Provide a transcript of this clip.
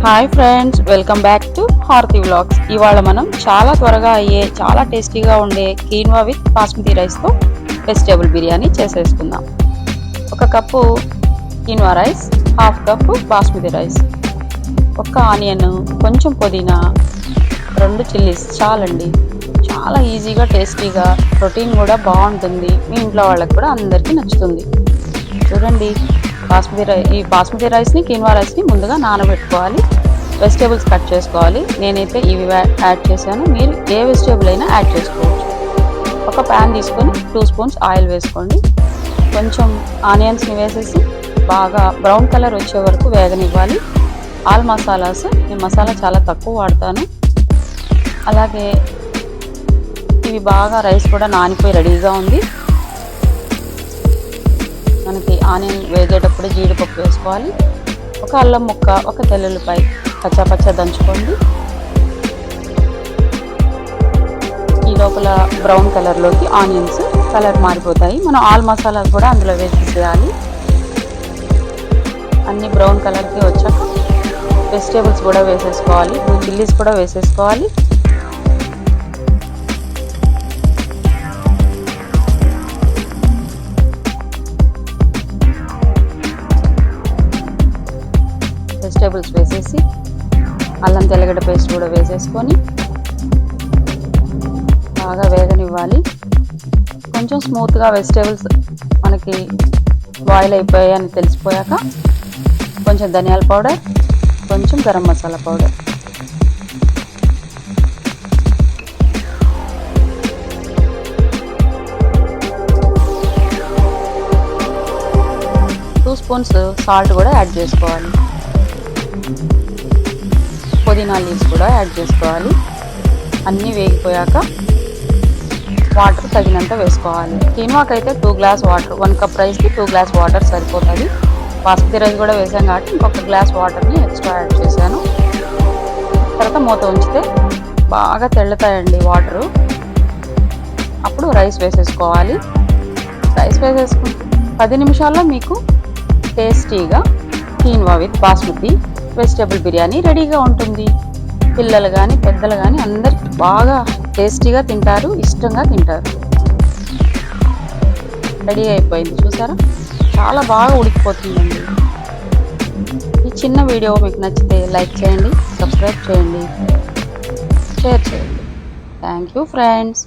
Hi friends, welcome back to హారతి vlogs. ఇవాళ మనం చాలా త్వరగా అయ్యే చాలా టేస్టీగా ఉండే కీన్వా విత్ బాస్మతి రైస్తో వెజిటేబుల్ బిర్యానీ చేసేసుకుందాం. ఒక cup quinoa rice, half cup basmati rice, ఒక ఆనియన్, కొంచెం పుదీనా, 2 చిల్లీస్ చాలండి. చాలా ఈజీగా టేస్టీగా, ప్రోటీన్ కూడా బాగుంటుంది. మీ ఇంట్లో వాళ్ళకి కూడా అందరికీ నచ్చుతుంది. చూడండి, ఈ బాస్మతి రైస్ని, కీన్వా రైస్ని ముందుగా నానబెట్టుకోవాలి. వెజిటేబుల్స్ కట్ చేసుకోవాలి. నేనైతే ఇవి యాడ్ చేశాను. మీరు ఏ వెజిటేబుల్ అయినా యాడ్ చేసుకోవచ్చు. ఒక ప్యాన్ తీసుకొని 2 స్పూన్స్ ఆయిల్ వేసుకోండి. కొంచెం ఆనియన్స్ని వేసేసి బాగా బ్రౌన్ కలర్ వచ్చే వరకు వేగనివ్వాలి. ఆల్ మసాలాస్, నేను మసాలా చాలా తక్కువ వాడతాను. అలాగే ఇవి బాగా రైస్ కూడా నానిపోయి రెడీగా ఉంది. మనకి ఆనియన్ వేగేటప్పుడు జీడిపప్పు వేసుకోవాలి. ఒక అల్లం ముక్క, ఒక తెల్లుల్లిపాయ పచ్చ దంచుకోండి. ఈ లోపల బ్రౌన్ కలర్లోకి ఆనియన్స్ కలర్ మారిపోతాయి. మనం ఆల్ మసాలాస్ కూడా అందులో వేసేసేయాలి. అన్ని బ్రౌన్ కలర్కి వచ్చాక వెజిటేబుల్స్ కూడా వేసేసుకోవాలి. 2 చిల్లీస్ కూడా వేసేసుకోవాలి. వెజిటేబుల్స్ వేసేసి అల్లం తెల్లగడ్డ పేస్ట్ కూడా వేసేసుకొని బాగా వేగనివ్వాలి. కొంచెం స్మూత్గా వెజిటేబుల్స్ మనకి బాయిల్ అయిపోయాయని తెలిసిపోయాక కొంచెం ధనియాల పౌడర్, కొంచెం garam masala powder, two spoons salt కూడా యాడ్ చేసుకోవాలి. పుదీనా లీవ్స్ కూడా యాడ్ చేసుకోవాలి. అన్నీ వేగిపోయాక వాటర్ తగినంత వేసుకోవాలి. కీన్వాకి అయితే 2 గ్లాస్ వాటర్, 1 కప్ రైస్కి 2 గ్లాస్ వాటర్ సరిపోతుంది. బాస్మతి రైస్ కూడా వేసాం కాబట్టి ఇంకొక గ్లాస్ వాటర్ని ఎక్స్ట్రా యాడ్ చేశాను. తర్వాత మూత ఉంచితే బాగా తెల్లుతాయండి వాటరు. అప్పుడు రైస్ వేసేసుకోవాలి. రైస్ వేసేసుకుంటే 10 నిమిషాల్లో మీకు టేస్టీగా quinoa with basmati vegetable biryani రెడీగా ఉంటుంది. పిల్లలు కానీ పెద్దలు కానీ అందరు బాగా టేస్టీగా తింటారు, ఇష్టంగా తింటారు. రెడీ అయిపోయింది, చూసారా? చాలా బాగా ఉడికిపోతుందండి. ఈ చిన్న వీడియో మీకు నచ్చితే లైక్ చేయండి, సబ్స్క్రైబ్ చేయండి, షేర్ చేయండి. Thank you friends.